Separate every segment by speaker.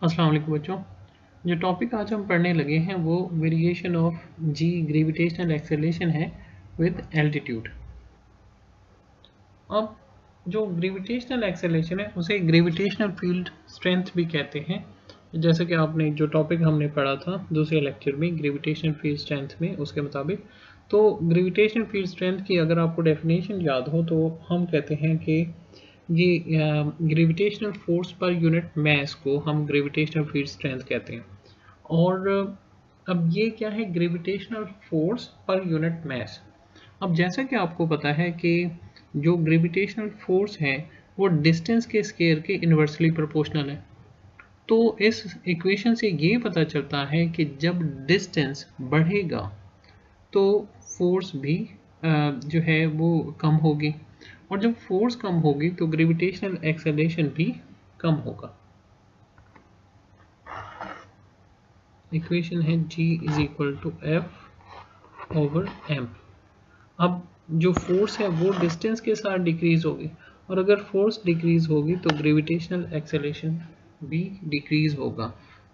Speaker 1: अस्सलाम वालेकुम बच्चों। जो टॉपिक आज हम पढ़ने लगे हैं वो variation of g gravitational acceleration है विद एल्टीट्यूड। अब जो ग्रेविटेशनल एक्सेलरेशन है उसे ग्रेविटेशनल फील्ड स्ट्रेंथ भी कहते हैं। जैसे कि आपने जो टॉपिक हमने पढ़ा था दूसरे लेक्चर में ग्रेविटेशनल फील्ड स्ट्रेंथ में, उसके मुताबिक तो ग्रेविटेशनल फील्ड स्ट्रेंथ की अगर आपको डेफिनेशन याद हो तो हम कहते हैं कि ये gravitational force per unit mass को हम ग्रेविटेशनल फील्ड स्ट्रेंथ कहते हैं। और अब ये क्या है, gravitational force per unit mass. अब जैसा कि आपको पता है कि जो ग्रेविटेशनल फोर्स है वो डिस्टेंस के स्केयर के इन्वर्सली प्रोपोर्शनल है। तो इस इक्वेशन से ये पता चलता है कि जब डिस्टेंस बढ़ेगा तो फोर्स भी जो है वो कम होगी, और जब फोर्स कम होगी तो ग्रेविटेशनल एक्सेलरेशन भी कम होगा। इक्वेशन है G is equal to F over M। अब जो फोर्स है वो डिस्टेंस के साथ डिक्रीज होगी, और अगर फोर्स डिक्रीज होगी तो ग्रेविटेशनल एक्सेलरेशन भी डिक्रीज होगा।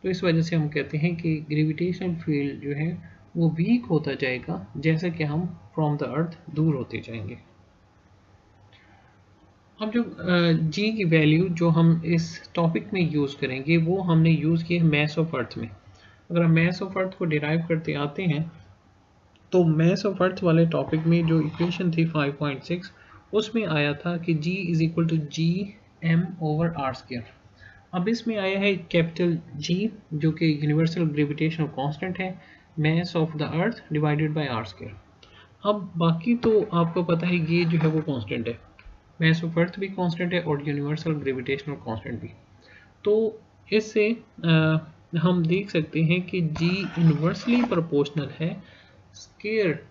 Speaker 1: तो इस वजह से हम कहते हैं कि ग्रेविटेशनल फील्ड जो है वो वीक होता जाएगा जैसे कि हम फ्रॉम द अर्थ दूर होते जाएंगे। अब जो जी की वैल्यू जो हम इस टॉपिक में यूज़ करेंगे वो हमने यूज़ की है मैस ऑफ अर्थ में। अगर हम मैस ऑफ अर्थ को डिराइव करते आते हैं तो मैस ऑफ अर्थ वाले टॉपिक में जो इक्वेशन थी 5.6 उसमें आया था कि G is equal to G M over R square. अब इसमें आया है कैपिटल G जो कि यूनिवर्सल ग्रेविटेशनल कांस्टेंट है, mass of the earth divided by R square. अब बाकी तो आपको पता है ये जो है वो कांस्टेंट है, मैस ऑफ अर्थ भी कांस्टेंट है और यूनिवर्सल ग्रेविटेशनल कांस्टेंट भी। तो इससे हम देख सकते हैं कि G इन्वर्सली प्रोपोर्शनल है square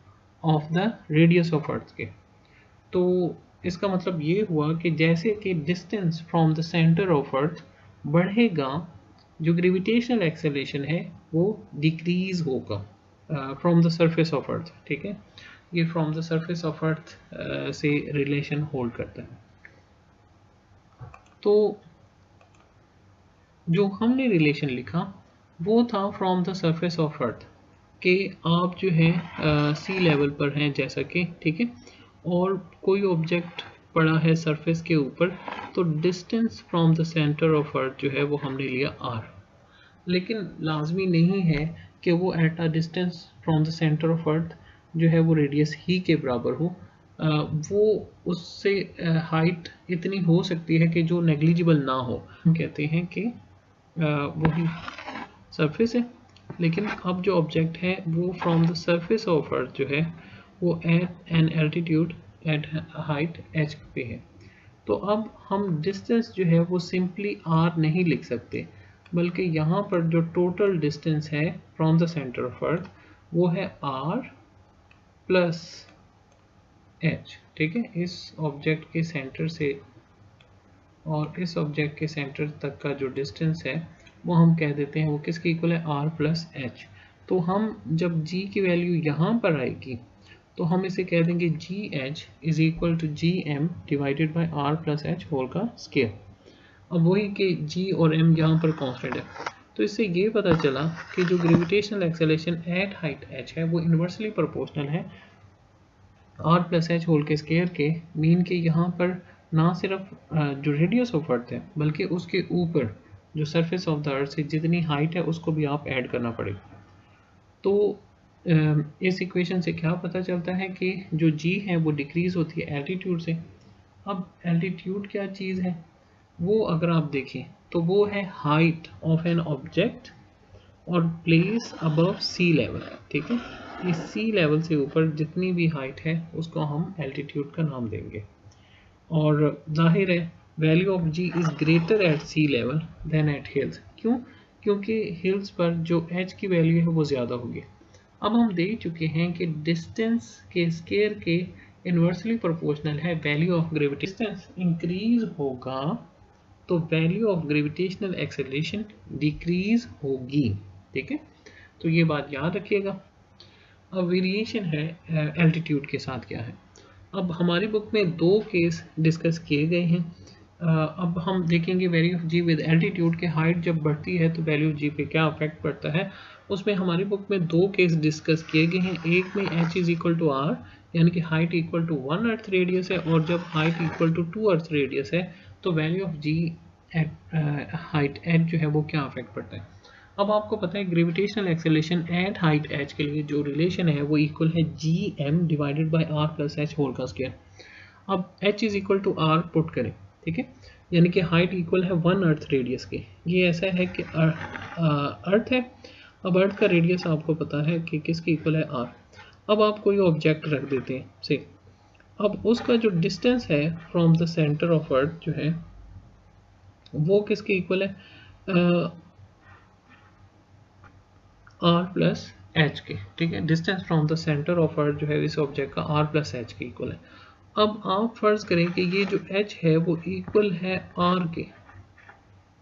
Speaker 1: of the radius of earth के। तो इसका मतलब ये हुआ कि जैसे कि distance from the centre of earth बढ़ेगा जो ग्रेविटेशनल एक्सेलरेशन है वो डिक्रीज होगा फ्रॉम द सरफेस ऑफ अर्थ। ठीक है, ये फ्रॉम द सरफेस ऑफ अर्थ से रिलेशन होल्ड करता है। तो जो हमने रिलेशन लिखा वो था फ्रॉम द सरफेस ऑफ अर्थ कि आप जो है सी लेवल पर हैं जैसा कि, ठीक है, और कोई ऑब्जेक्ट पड़ा है सरफेस के ऊपर, तो distance from the centre of earth जो है वो हमने लिया आर। लेकिन लाजमी नहीं है कि वो at a distance from the centre of earth जो है वो रेडियस ही के बराबर हो। वो उससे हाइट इतनी हो सकती है कि जो नेग्लिजिबल ना हो। हम कहते हैं कि वही सरफेस है, लेकिन अब जो ऑब्जेक्ट है वो from the surface of earth जो है वो at an altitude at height h पे है। तो अब हम डिस्टेंस जो है वो सिंपली r नहीं लिख सकते, बल्कि यहाँ पर जो टोटल डिस्टेंस है from the centre of earth वो है r प्लस h। ठीक है, इस ऑब्जेक्ट के सेंटर से और इस ऑब्जेक्ट के सेंटर तक का जो डिस्टेंस है वो हम कह देते हैं वो किसके इक्वल है, r प्लस एच। तो हम जब g की वैल्यू यहाँ पर आएगी तो हम इसे कह देंगे g h is equal to G M divided by R plus h whole का स्केयर। अब वही कि g और m यहाँ पर कांस्टेंट है, तो इससे ये पता चला कि जो gravitational acceleration at height h है वो इन्वर्सली प्रोपोर्शनल है आर प्लस एच होल के स्केयर के। मीन के यहाँ पर ना सिर्फ जो रेडियस ऑफ अर्थ है बल्कि उसके ऊपर जो सरफेस ऑफ द अर्थ से जितनी हाइट है उसको भी आप ऐड करना पड़ेगा। तो इस इक्वेशन से क्या पता चलता है कि जो g है वो डिक्रीज होती है एल्टीट्यूड से। अब एल्टीट्यूड क्या चीज़ है, वो अगर आप देखें तो वो है हाइट ऑफ एन ऑब्जेक्ट और प्लेस अबव सी लेवल। ठीक है, इस सी लेवल से ऊपर जितनी भी हाइट है उसको हम एल्टीट्यूड का नाम देंगे। और जाहिर है value of g is greater at sea level than at hills. क्यों? क्योंकि हिल्स पर जो एच की वैल्यू है वो ज़्यादा होगी। अब हम देख चुके हैं कि डिस्टेंस के स्केयर के इन्वर्सली प्रोपोर्शनल है value of gravitation. Distance increase होगा तो value of gravitational acceleration decrease होगी। ठीक है, तो ये बात याद रखिएगा। अब वेरिएशन है एल्टीट्यूड के साथ क्या है। अब हमारी बुक में दो केस डिस्कस किए गए हैं। अब हम देखेंगे value of g with altitude के हाइट जब बढ़ती है तो वैल्यू ऑफ जी पे क्या अफेक्ट पड़ता है। उसमें हमारी बुक में दो केस डिस्कस किए गए हैं। एक में h is equal to R यानी कि height equal to 1 earth radius है, और जब height equal to 2 earth radius है तो value of g at height h जो है वो क्या अफेक्ट पड़ता है। अब आपको पता है gravitational acceleration at height h के लिए जो रिलेशन है वो इक्वल है G M divided by R plus h whole का स्क्वायर। अब h is equal to R put करें, ठीक है, यानी कि हाइट इक्वल है 1 अर्थ रेडियस के। ये ऐसा है कि अर्थ है, अब अर्थ का रेडियस आपको पता है कि किसके इक्वल है आर। अब आप कोई ऑब्जेक्ट रख देते हैं से, अब उसका जो डिस्टेंस है from the centre of earth जो है वो किसके इक्वल है, आर प्लस एच के, ठीक है। Distance from the centre of earth जो है इस ऑब्जेक्ट का आर प्लस एच के इक्वल है। अब आप फर्ज करें कि ये जो h है वो इक्वल है r के,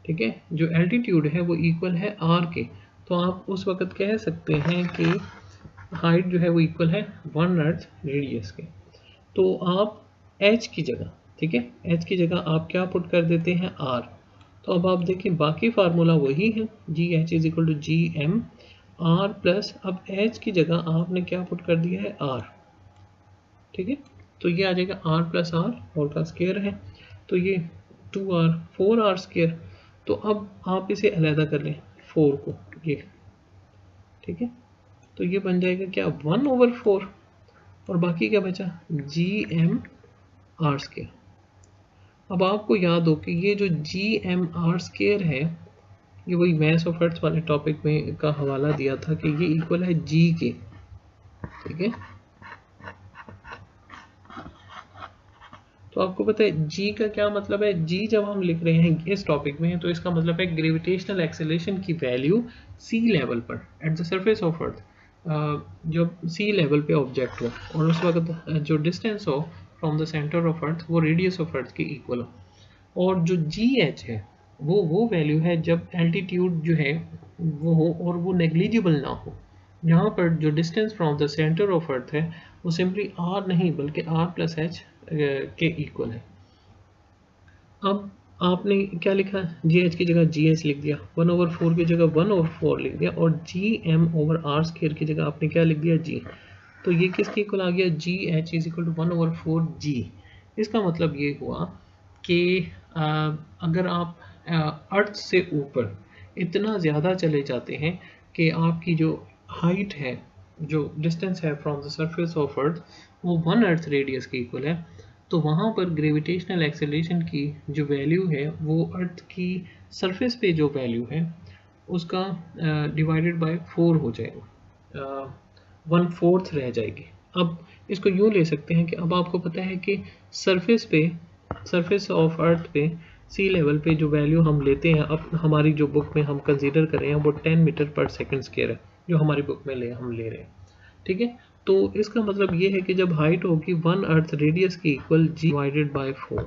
Speaker 1: ठीक है, जो एल्टीट्यूड है वो इक्वल है r के, तो आप उस वक्त कह सकते हैं कि हाइट जो है वो इक्वल है 1 अर्थ रेडियस के। तो आप h की जगह, ठीक है, h की जगह आप क्या पुट कर देते हैं r। तो अब आप देखें बाकी फार्मूला वही है, g h is equal to G M R plus, अब h की जगह आपने क्या पुट कर दिया है r, ठीक है। तो ये आ जाएगा आर प्लस आर होल का स्क्वायर है, तो ये 2r 4r स्क्वायर। तो अब आप इसे अलहदा कर लें 4 को, ये ठीक है, तो ये बन जाएगा क्या 1/4, और बाकी क्या बचा जी एम आर स्क्वायर। अब आपको याद हो कि ये जो जी एम आर स्क्वायर है ये वही मैथ्स ऑफ अर्थ वाले टॉपिक में का हवाला दिया था कि ये इक्वल है जी के, ठीक है। तो आपको पता है g का क्या मतलब है, g जब हम लिख रहे हैं इस टॉपिक में तो इसका मतलब है ग्रेविटेशनल एक्सेलरेशन की वैल्यू सी लेवल पर एट द सरफेस ऑफ अर्थ, जब सी लेवल पे ऑब्जेक्ट हो और उस वक्त जो डिस्टेंस हो from the centre of earth वो रेडियस ऑफ अर्थ के इक्वल हो। और जो जी एच है वो वैल्यू है जब एल्टीट्यूड जो है वो हो और वो नेग्लिजिबल ना हो। यहाँ पर जो distance from the centre of earth है वो सिंपली आर नहीं बल्कि आर प्लस एच के इक्वल है। अब आपने क्या लिखा, जी एच की जगह जी एच लिख दिया, 1/4 की जगह 1/4 लिख दिया, और G M over R square की जगह आपने क्या लिख दिया जी। तो ये किसके इक्वल आ गया, g h is equal to 1/4 g. इसका मतलब ये हुआ कि अगर आप अर्थ से ऊपर इतना ज़्यादा चले जाते हैं कि आपकी जो हाइट है, जो डिस्टेंस है फ्रॉम द सरफेस ऑफ अर्थ वो 1 अर्थ रेडियस के इक्वल है, तो वहाँ पर ग्रेविटेशनल एक्सेलरेशन की जो वैल्यू है वो अर्थ की सरफेस पे जो वैल्यू है उसका डिवाइडेड बाय 4 हो जाएगा, 1/4 रह जाएगी। अब इसको यूँ ले सकते हैं कि अब आपको पता है कि सरफेस ऑफ अर्थ पे सी लेवल पे जो वैल्यू हम लेते हैं, अब हमारी जो बुक में हम कंसीडर कर रहे हैं वो 10 मीटर पर सेकंड स्क्वायर है जो हमारी बुक में हम ले रहे हैं, ठीक है। तो इसका मतलब ये है कि जब हाइट होगी 1 अर्थ रेडियस की इक्वल जी डिवाइडेड बाय 4,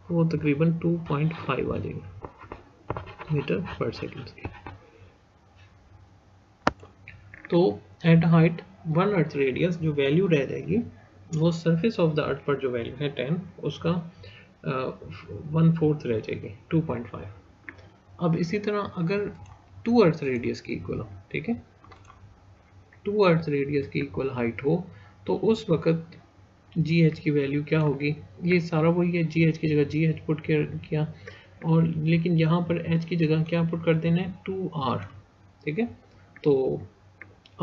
Speaker 1: वो तकरीबन 2.5 आ जाएगा मीटर पर सेकंड। तो एट हाइट 1 अर्थ रेडियस जो वैल्यू रह जाएगी वो सरफेस ऑफ द अर्थ पर जो वैल्यू है 10 उसका 1/4 रह जाएगी 2.5। अब इसी तरह अगर 2 अर्थ रेडियस की इक्वल हो, ठीक है, 2 अर्थ रेडियस की इक्वल हाइट हो तो उस वक्त जी एच की वैल्यू क्या होगी, ये सारा वही है, जी एच की जगह जी एच पुट किया, और लेकिन यहाँ पर एच की जगह क्या पुट कर देना है 2r, ठीक है। तो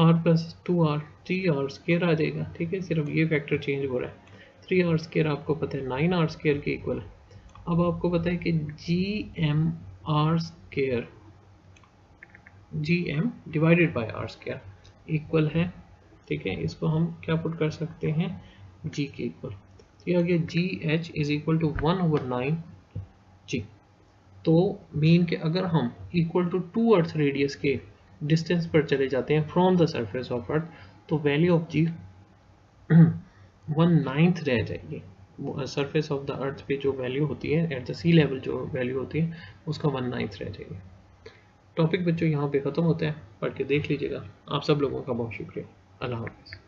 Speaker 1: r plus 2r 3r square आ जाएगा, ठीक है, सिर्फ ये फैक्टर चेंज हो रहा है। 3r स्क्वायर आपको पता है 9r स्क्वायर के इक्वल है। अब आपको पता है कि G M R square G M divided by R square equal है, ठीक है, इसको हम क्या पुट कर सकते हैं जी के इक्वल। तो ये आ गया g h is equal to 1/9 g. तो मीन के अगर हम इक्वल टू 2 अर्थ रेडियस के डिस्टेंस पर चले जाते हैं from the surface of earth तो वैल्यू ऑफ जी 1/9 रह जाएगी। सरफेस ऑफ द अर्थ पे जो वैल्यू होती है एट द सी लेवल जो वैल्यू होती है उसका 1/9 रह जाएगी। टॉपिक बच्चों यहाँ पे ख़त्म होता है, पढ़ के देख लीजिएगा। आप सब लोगों का बहुत शुक्रिया। अल्लाह हाफ़िज़।